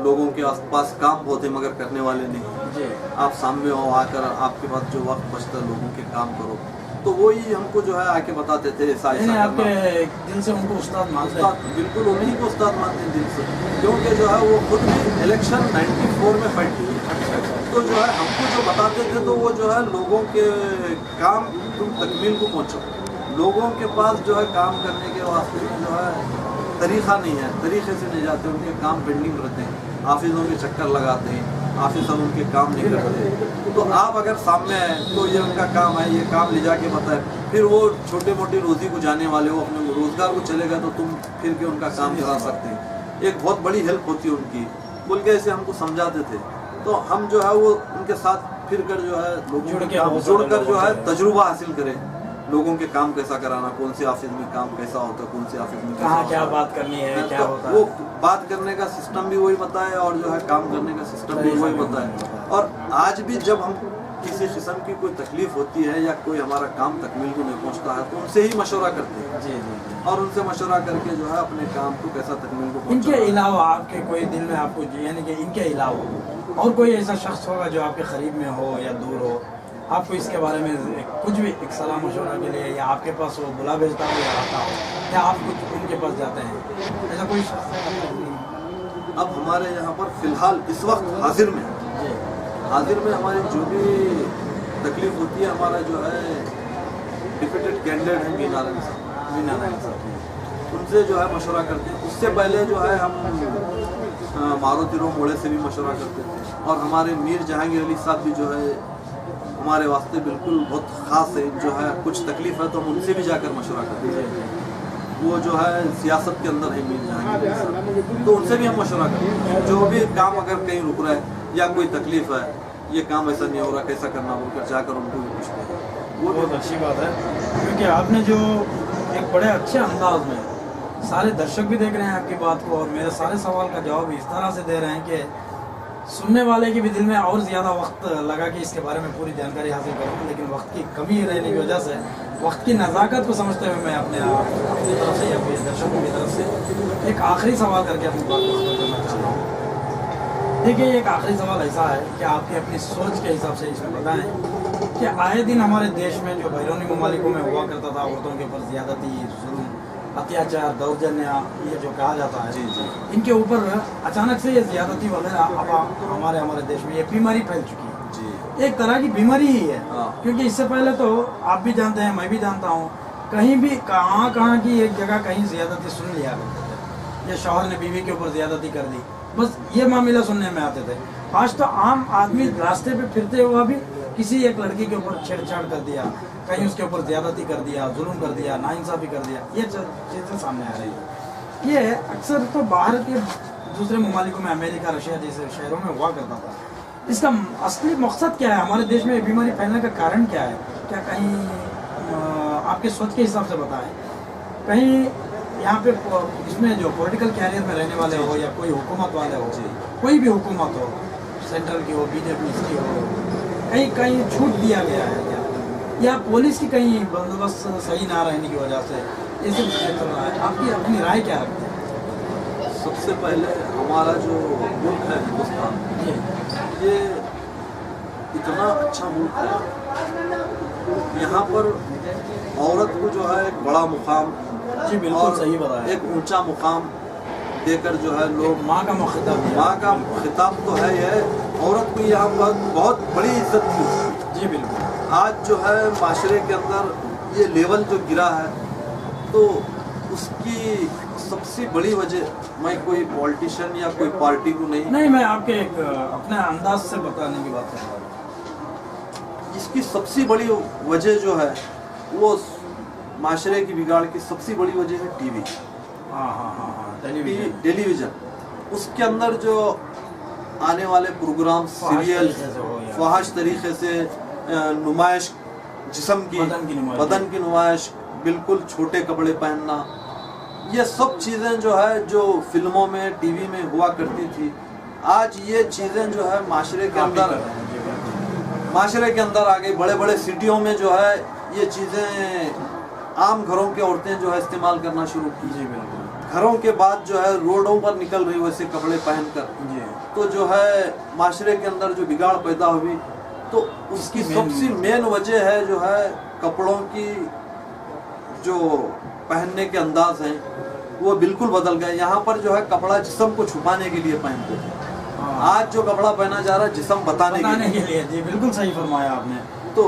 [SPEAKER 2] लोगों के आसपास काम होते मगर करने वाले नहीं,
[SPEAKER 1] जी,
[SPEAKER 2] आप सामने हो, आकर आपके पास जो वक्त बचता है लोगों के काम करो। तो वही हमको जो है आके बताते थे ऐसा ऐसा
[SPEAKER 1] आपके दिल से उनको उस्ताद मानते हैं?
[SPEAKER 2] बिल्कुल उन्हीं को उस्ताद मानते हैं दिल से, क्योंकि जो है वो खुद भी इलेक्शन 94 में फाइट की। तो जो है हमको जो बताते थे तो वो जो है लोगों के काम तुम तकमील को पहुँचो, लोगों के पास जो है काम करने के वास्ते जो है तरीक़ा नहीं है, तरीक़े से नहीं जाते, उनके काम पेंडिंग रहते हैं, ऑफिसों के चक्कर लगाते हैं, ऑफिसर उनके काम नहीं करते। तो आप अगर सामने आए तो ये उनका काम है, ये काम ले जाके बताए, फिर वो छोटे मोटी रोज़ी को जाने वाले हो, अपने रोज़गार को चले गए तो तुम फिर के उनका काम करा सकते हैं, एक बहुत बड़ी हेल्प होती है उनकी, बोल के ऐसे हमको समझाते थे। तो हम जो है वो उनके साथ फिर कर जो है लोगों जुड़ कर जो है तजुर्बा हासिल करें, लोगों के काम कैसा कराना, कौन से ऑफिस में काम कैसा होता है, कौन से ऑफिस में कैसा
[SPEAKER 1] कहाँ
[SPEAKER 2] होता
[SPEAKER 1] क्या
[SPEAKER 2] है।
[SPEAKER 1] बात करनी है, क्या
[SPEAKER 2] तो
[SPEAKER 1] होता
[SPEAKER 2] वो
[SPEAKER 1] है।
[SPEAKER 2] बात करने का सिस्टम भी वही बताए और जो है काम करने का सिस्टम भी वही बताए। और आज भी जब हम किसी किस्म की कोई तकलीफ होती है या कोई हमारा काम तकमील को नहीं पहुंचता है तो उनसे ही मशवरा करते हैं
[SPEAKER 1] जी जी जी।
[SPEAKER 2] और उनसे मशवरा करके जो है अपने काम को कैसा तकमील को
[SPEAKER 1] इनके
[SPEAKER 2] पहुंचाना।
[SPEAKER 1] अलावा आपके कोई दिल में आपको यानी कि इनके अलावा और कोई ऐसा शख्स होगा जो आपके करीब में हो या दूर हो, आपको इसके बारे में कुछ भी एक सलाह मशवरा के लिए या आपके पास वो बुला भेजता हो या आता हो या आप कुछ उनके पास जाते हैं, ऐसा कोई शख्स है?
[SPEAKER 2] अब हमारे यहाँ पर फिलहाल इस वक्त हाजिर में हमारी जो भी तकलीफ होती है, हमारा जो है डिप्यूटेड कैंडिडेट है मीर नारायण साहब, उनसे जो है मशवरा करते हैं। उससे पहले जो है हम मारुति रो मोड़े से भी मशवरा करते थे और हमारे मीर जहांगीर अली साहब भी जो है हमारे वास्ते बिल्कुल बहुत ख़ास है। जो है कुछ तकलीफ है तो हम उनसे भी जाकर मशवरा करते हैं। वो जो है सियासत के अंदर है मीर जहांगीर अली साहब, तो उनसे भी हम मशवरा करते हैं। जो भी काम अगर कहीं रुक रहा है या कोई तकलीफ है, ये काम ऐसा नहीं हो रहा, कैसा करना, बोलकर जाकर उनको भी पूछते हैं। वो
[SPEAKER 1] बहुत अच्छी बात है, क्योंकि आपने जो एक बड़े अच्छे अंदाज में, सारे दर्शक भी देख रहे हैं आपकी बात को और मेरे सारे सवाल का जवाब इस तरह से दे रहे हैं कि सुनने वाले के भी दिल में और ज़्यादा वक्त लगा कि इसके बारे में पूरी जानकारी हासिल करूँ, लेकिन वक्त की कमी रहने की वजह से, वक्त की नज़ाकत को समझते हुए मैं अपनी तरफ से या अपने दर्शकों की तरफ से एक आखिरी सवाल करके अपनी बात को खत्म करना चाहता हूँ। देखिए, एक आखिरी सवाल ऐसा है कि आपकी अपनी सोच के हिसाब से इसमें बताएं कि आए दिन हमारे देश में जो बैरूनी ममालिकों में हुआ करता था, औरतों के ऊपर ज़्यादती, जुल्म, अत्याचार, दौर्जन्य, ये जो कहा जाता है,
[SPEAKER 2] जी जी
[SPEAKER 1] इनके ऊपर अचानक से ये ज़्यादती वगैरह अब हमारे देश में ये बीमारी फैल चुकी है।
[SPEAKER 2] जी
[SPEAKER 1] एक तरह की बीमारी ही है,
[SPEAKER 2] हाँ।
[SPEAKER 1] क्योंकि इससे पहले तो आप भी जानते हैं, मैं भी जानता हूँ, कहीं भी कहाँ की एक जगह कहीं ज़्यादती सुन लिया करते थे, या शौहर ने बीवी के ऊपर ज़्यादती कर दी, बस ये मामला सुनने में आते थे। आज तो आम आदमी रास्ते पे फिरते हुआ भी किसी एक लड़की के ऊपर छेड़छाड़ कर दिया, कहीं उसके ऊपर ज़्यादती कर दिया, जुल्म कर दिया, नाइंसाफ़ी कर दिया, ये चीज़ें सामने आ रही है। ये अक्सर तो बाहर के दूसरे ममालिकों में, अमेरिका, रशिया जैसे शहरों में हुआ करता था। इसका असली मकसद क्या है? हमारे देश में ये बीमारी फैलने का कारण क्या है? क्या कहीं आपके सोच के हिसाब से बताएं, कहीं यहाँ पे इसमें जो पॉलिटिकल कैरियर में रहने वाले हो या कोई हुकूमत वाले हो, कोई भी हुकूमत हो, सेंट्रल की हो, बीजेपी की हो, कहीं कहीं छूट दिया गया है क्या? या पुलिस की कहीं बंदोबस्त सही ना रहने की वजह से ये सब चल रहा है? आपकी अपनी राय क्या रखते हैं?
[SPEAKER 2] सबसे पहले हमारा जो मुल्क है हिंदुस्तान, ये इतना अच्छा मुल्क है। यहाँ पर औरत को जो है एक बड़ा मुकाम,
[SPEAKER 1] जी बिल्कुल
[SPEAKER 2] और
[SPEAKER 1] सही बताया,
[SPEAKER 2] एक ऊंचा मुकाम देकर जो है लोग,
[SPEAKER 1] माँ का खिताब दिया।
[SPEAKER 2] माँ का खिताब तो है यह, औरत को यहाँ पर बहुत बड़ी इज्जत थी।
[SPEAKER 1] जी बिल्कुल।
[SPEAKER 2] आज जो है माशरे के अंदर ये लेवल जो गिरा है, तो उसकी सबसे बड़ी वजह, मैं कोई पॉलिटिशियन या कोई पार्टी को नहीं,
[SPEAKER 1] मैं आपके एक अपने अंदाज से बताने की बात कर रहा हूँ।
[SPEAKER 2] इसकी सबसे बड़ी वजह जो है वो माशरे की बिगाड़ की सबसे बड़ी वजह है टीवी।
[SPEAKER 1] हाँ, टेलीविजन।
[SPEAKER 2] उसके अंदर जो आने वाले प्रोग्राम, सीरियल, फहाश तरीके से नुमाइश, जिस्म की, बदन की नुमाइश, बिल्कुल छोटे कपड़े पहनना, ये सब चीज़ें जो है जो फिल्मों में, टीवी में हुआ करती थी, आज ये चीज़ें जो है माशरे के अंदर आ गई। बड़े बड़े सिटियों में जो है ये चीज़ें आम घरों की औरतें जो है इस्तेमाल करना शुरू की।
[SPEAKER 1] जी बिल्कुल।
[SPEAKER 2] घरों के बाद जो है रोडों पर निकल रही वैसे कपड़े पहनकर,
[SPEAKER 1] जी।
[SPEAKER 2] तो जो है माशरे के अंदर जो बिगाड़ पैदा हुई, तो उसकी सबसे मेन वजह है जो है कपड़ों की जो पहनने के अंदाज हैं वो बिल्कुल बदल गए। यहाँ पर जो है कपड़ा जिस्म को छुपाने के लिए पहनते थे, आज जो कपड़ा पहना जा रहा है जिस्म बताने के लिए।
[SPEAKER 1] जी बिल्कुल सही फरमाया आपने।
[SPEAKER 2] तो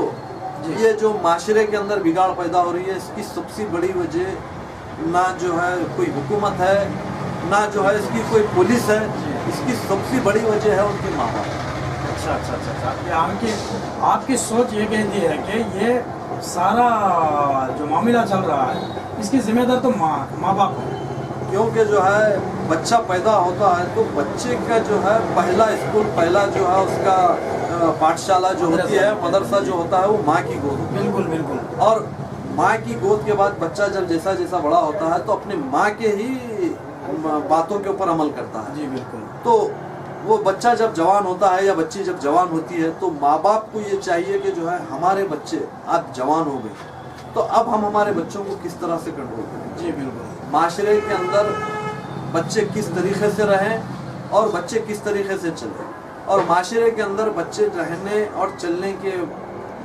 [SPEAKER 2] ये जो माशरे के अंदर बिगाड़ पैदा हो रही है, इसकी सबसे बड़ी वजह ना जो है कोई हुकूमत है, ना जो है इसकी कोई पुलिस है, इसकी सबसे बड़ी वजह है उनके माँ बाप।
[SPEAKER 1] अच्छा। आपकी सोच ये कहती है कि ये सारा जो मामला चल रहा है इसकी जिम्मेदार तो माँ बाप है,
[SPEAKER 2] क्योंकि जो है बच्चा पैदा होता है तो बच्चे का जो है पहला स्कूल, पहला जो है उसका पाठशाला जो होती है, मदरसा जो होता है, वो माँ की गोद।
[SPEAKER 1] बिल्कुल।
[SPEAKER 2] और माँ की गोद के बाद बच्चा जब जैसा जैसा बड़ा होता है तो अपने माँ के ही बातों के ऊपर अमल करता है।
[SPEAKER 1] जी बिल्कुल।
[SPEAKER 2] तो वो बच्चा जब जवान होता है या बच्ची जब जवान होती है तो माँ बाप को ये चाहिए कि जो है हमारे बच्चे अब जवान हो गए तो अब हम हमारे बच्चों को किस तरह से कंट्रोल करें।
[SPEAKER 1] जी बिल्कुल।
[SPEAKER 2] माशरे के अंदर बच्चे किस तरीके से रहें और बच्चे किस तरीके से चलें, और माशरे के अंदर बच्चे रहने और चलने के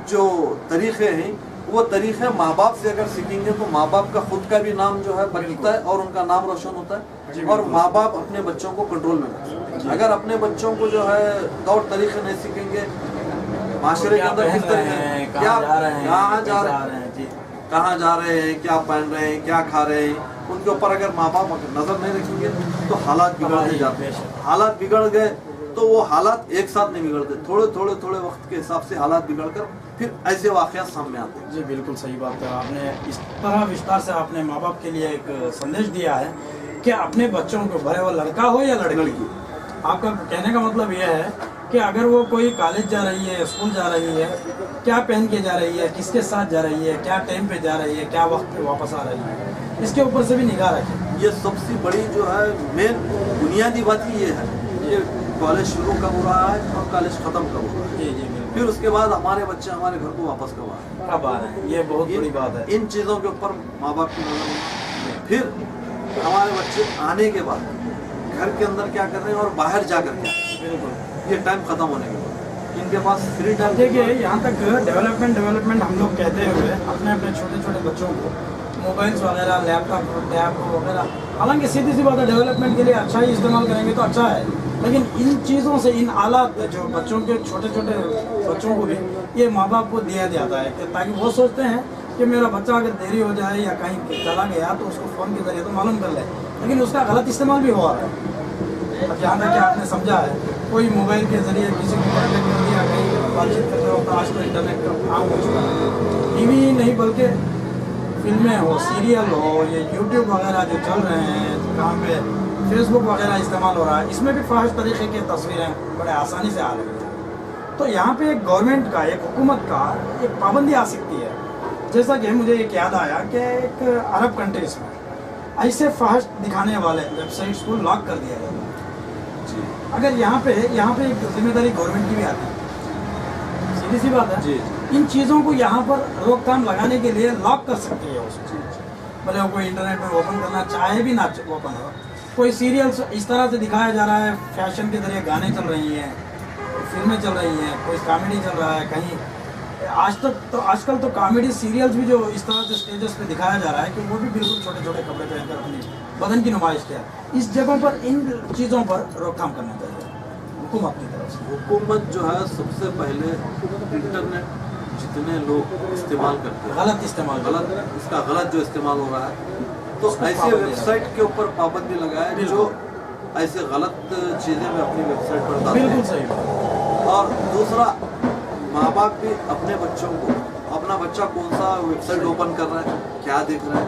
[SPEAKER 2] जो तरीक़े हैं वो तरीक़े माँ बाप से अगर सीखेंगे तो माँ बाप का खुद का भी नाम जो है बनता है और उनका नाम रोशन होता है, और माँ बाप अपने बच्चों को कंट्रोल में रखते हैं। अगर अपने बच्चों को जो है तौर तरीक़े नहीं सीखेंगे माशरे के अंदर किस तरीके क्या कहाँ जा रहे हैं, कहाँ जा रहे हैं, क्या पहन रहे हैं, क्या खा रहे हैं, उनके ऊपर अगर माँ बाप नज़र नहीं रखेंगे तो हालात बिगड़ते जाते हैं। हालात बिगड़ गए तो वो हालात एक साथ नहीं बिगड़ते, थोड़े वक्त के हिसाब से हालात बिगड़कर फिर ऐसे वाक़यात सामने आते हैं।
[SPEAKER 1] जी बिल्कुल सही बात है। आपने इस तरह विस्तार से आपने माँ बाप के लिए एक संदेश दिया है कि अपने बच्चों को, भले वो लड़का हो या लड़की, आपका कहने का मतलब यह है कि अगर वो कोई कॉलेज जा रही है, स्कूल जा रही है, क्या पहन के जा रही है, किसके साथ जा रही है, क्या टाइम पे जा रही है, क्या वक्त पे वापस आ रही है, इसके ऊपर से भी निगाह रखें।
[SPEAKER 2] ये सबसे बड़ी जो है मेन बुनियादी बात ही ये है कि कॉलेज शुरू कब हो रहा है और कॉलेज ख़त्म कब हो रहा है।
[SPEAKER 1] जी जी बिल्कुल।
[SPEAKER 2] फिर उसके बाद हमारे बच्चे हमारे घर को वापस कब आ रहे हैं,
[SPEAKER 1] कब आ रहे हैं, ये बहुत बड़ी बात है।
[SPEAKER 2] इन चीज़ों के ऊपर माँ बाप की नज़र नहीं। फिर हमारे बच्चे आने के बाद घर के अंदर क्या कर रहे हैं और बाहर जा कर क्या,
[SPEAKER 1] बिल्कुल
[SPEAKER 2] ये टाइम ख़त्म होने के बाद इनके पास फ्री टाइम।
[SPEAKER 1] देखिए, यहाँ तक डेवलपमेंट हम लोग कहते हुए अपने अपने छोटे छोटे बच्चों को मोबाइल्स वगैरह, लैपटॉप, टैब वगैरह, हालांकि सीधी सी बात है डेवलपमेंट के लिए अच्छा ही इस्तेमाल करेंगे तो अच्छा है, लेकिन इन चीज़ों से, इन आलात जो बच्चों के छोटे छोटे बच्चों को भी ये माँ बाप को दिया जाता है कि ताकि वो सोचते हैं कि मेरा बच्चा अगर देरी हो जाए या कहीं चला गया तो उसको फ़ोन के ज़रिए तो मालूम कर ले, लेकिन उसका गलत इस्तेमाल भी हो रहा है। अब जहाँ तक कि आपने समझा है, कोई मोबाइल के ज़रिए किसी को कॉन्टेक्ट कर दिया, कहीं बातचीत करते हो तो आज तो इंटरनेट का आम हो चुका है। टीवी नहीं बल्कि फिल्में हो, सीरियल हो, ये यूट्यूब वगैरह जो चल रहे हैं, जहाँ पे फेसबुक वगैरह इस्तेमाल हो रहा है, इसमें भी फाहिश तरीके की तस्वीरें बड़े आसानी से आ रही हैं। तो यहाँ पे एक गवर्नमेंट का, एक हुकूमत का एक पाबंदी आ सकती है। जैसा कि मुझे एक याद आया कि एक अरब कंट्रीज में ऐसे फाहिश दिखाने वाले वेबसाइट्स को लॉक कर दिया गया। अगर यहाँ पे एक जिम्मेदारी गवर्नमेंट की भी आती है, सीधी सी बात है
[SPEAKER 2] जी।
[SPEAKER 1] इन चीज़ों को यहाँ पर रोकथाम लगाने के लिए लॉक कर सकती है उसको। भले वो कोई इंटरनेट पर ओपन करना चाहे भी ना ओपन हो, कोई सीरियल्स इस तरह से दिखाया जा रहा है, फैशन के जरिए गाने चल रही हैं, फिल्में चल रही हैं, कोई कॉमेडी चल रहा है, कहीं आजकल तो कॉमेडी सीरियल्स भी जो इस तरह से स्टेजेस पे दिखाया जा रहा है कि वो भी बिल्कुल छोटे छोटे कपड़े पहनकर अपनी बदन की नुमाइश किया। इस जगहों पर इन चीज़ों पर रोकथाम करना चाहिए हुकूमत की तरफ से।
[SPEAKER 2] हुकूमत जो है सबसे पहले इंटरनेट जितने लोग इस्तेमाल करते हैं,
[SPEAKER 1] गलत इस्तेमाल,
[SPEAKER 2] इसका गलत जो इस्तेमाल हो रहा है, तो
[SPEAKER 1] उसको
[SPEAKER 2] ऐसे
[SPEAKER 1] पाबंदी
[SPEAKER 2] वेबसाइट के ऊपर पाबंदी लगाए जो ऐसे गलत चीज़ें में अपनी वेबसाइट पर डालते
[SPEAKER 1] बिल्कुल
[SPEAKER 2] हैं।
[SPEAKER 1] सही बात।
[SPEAKER 2] और दूसरा, माँ बाप भी अपने बच्चों को, अपना बच्चा कौन सा वेबसाइट ओपन कर रहा है, क्या देख रहा है,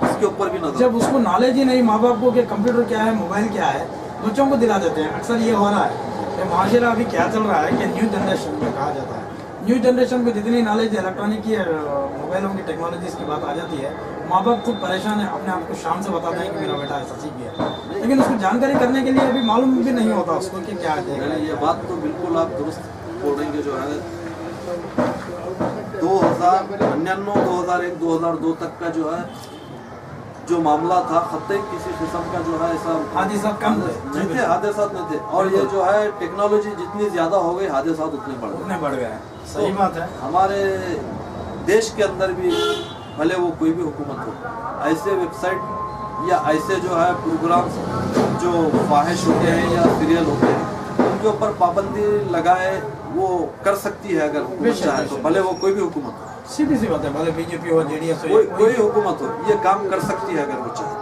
[SPEAKER 2] इसके ऊपर भी नजर।
[SPEAKER 1] जब उसको नॉलेज ही नहीं माँ बाप को कि कंप्यूटर क्या है, मोबाइल क्या है, बच्चों को दिला देते हैं। अक्सर ये हो रहा है कि माशरा अभी क्या चल रहा है कि न्यू जनरेशन में कहा जाता है, न्यू जनरेशन को जितनी नॉलेज इलेक्ट्रॉनिक की, मोबाइलों की टेक्नोलॉजीज़ की बात आ जाती है, माँ बाप खुद परेशान है, अपने आप को शाम से बताते हैं कि मेरा बेटा ऐसा सीख गया, लेकिन उसको जानकारी करने के लिए अभी मालूम भी नहीं होता उसको कि क्या है।
[SPEAKER 2] ये बात तो बिल्कुल आप दुरुस्त बोलेंगे। जो है 2099, 2001, 2002 तक का जो है जो मामला था, खत्ते किसी किस्म का जो है ऐसा
[SPEAKER 1] हादसा कम
[SPEAKER 2] नहीं थे, हादसात नहीं थे। और ये जो है टेक्नोलॉजी जितनी ज़्यादा हो गई, हादसात उतने बढ़ गए।
[SPEAKER 1] सही बात है।
[SPEAKER 2] हमारे देश के अंदर भी भले वो कोई भी हुकूमत हो, ऐसे वेबसाइट या ऐसे जो है प्रोग्राम्स जो फाहिश होते हैं या सीरियल होते हैं, उनके ऊपर पाबंदी लगाए वो कर सकती है अगर हुकूमत चाहे तो, भले वो कोई भी हुकूमत हो।
[SPEAKER 1] सीधी सी बात है, भले बीजेपी हो, जेडीएस हो,
[SPEAKER 2] कोई हुकूमत हो, ये काम कर सकती है अगर वो चाहे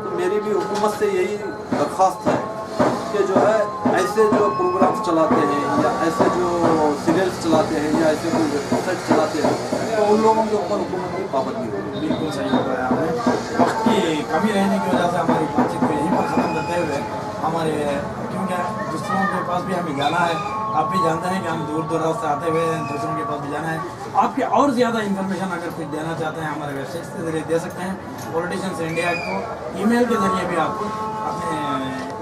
[SPEAKER 2] तो। मेरी भी हुकूमत से यही दरख्वास्त है कि जो है ऐसे जो प्रोग्राम्स चलाते हैं या ऐसे जो सीरियल्स चलाते हैं या ऐसे कोई वेबसाइट चलाते हैं, तो उन लोगों के ऊपर हुकूमत की पाबंदी होगी।
[SPEAKER 1] बिल्कुल सही बताया आपने। वक्त की कमी रहने की वजह से हमारी बातचीत को यहीं पर ख़त्म करते हुए, हमारे क्योंकि दूसरों के पास भी हमें जाना है, आप भी जानते हैं कि हम दूर दूर से आते हुए दूसरों के पास भी जाना है। आपके और ज़्यादा इन्फॉर्मेशन अगर कुछ देना चाहते हैं हमारे वेबसाइट के जरिए दे सकते हैं। पॉलिटिशियंस इंडिया को ईमेल के जरिए भी आप अपने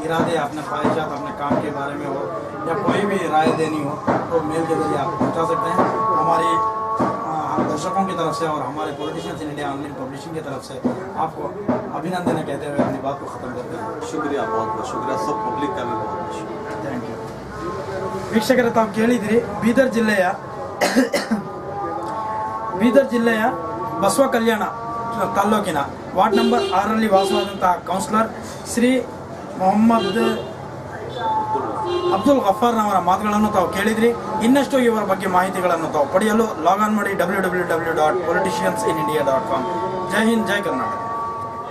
[SPEAKER 1] इरादे, अपने ख्वाहिशात, अपने काम के बारे में हो या कोई भी राय देनी हो तो मेल के जरिए आप पहुँचा सकते हैं। हमारी दर्शकों की तरफ से और हमारे पॉलिटिशियंस इंडिया ऑनलाइन पब्लिशिंग की तरफ से आपको अभिनंदन कहते हुए अपनी बात को ख़त्म करते हैं।
[SPEAKER 2] शुक्रिया, बहुत बहुत शुक्रिया, सब पब्लिक का भी बहुत बहुत शुक्रिया।
[SPEAKER 1] ಥ್ಯಾಂಕ್ ಯು ವೀಕ್ಷಕರೇ, ತಾವು ಕೇಳಿದಿರಿ ಬೀದರ್ ಜಿಲ್ಲೆಯ ಬಸವ ಕಲ್ಯಾಣ ತಾಲ್ಲೂಕಿನ ವಾರ್ಡ್ ನಂಬರ್ 6ರಲ್ಲಿ ವಾಸವಾದಂತಹ ಕೌನ್ಸಿಲರ್ ಶ್ರೀ ಮೊಹಮ್ಮದ್ ಅಬ್ದುಲ್ ಗಫಾರ್ನವರ ಮಾತುಗಳನ್ನು ತಾವು ಕೇಳಿದ್ರಿ. ಇನ್ನಷ್ಟು ಇವರ ಬಗ್ಗೆ ಮಾಹಿತಿಗಳನ್ನು ತಾವು ಪಡೆಯಲು ಲಾಗ್ ಆನ್ ಮಾಡಿ www.politiciansinIndia.com. ಜೈ ಹಿಂದ್, ಜೈ ಕರ್ನಾಟಕ.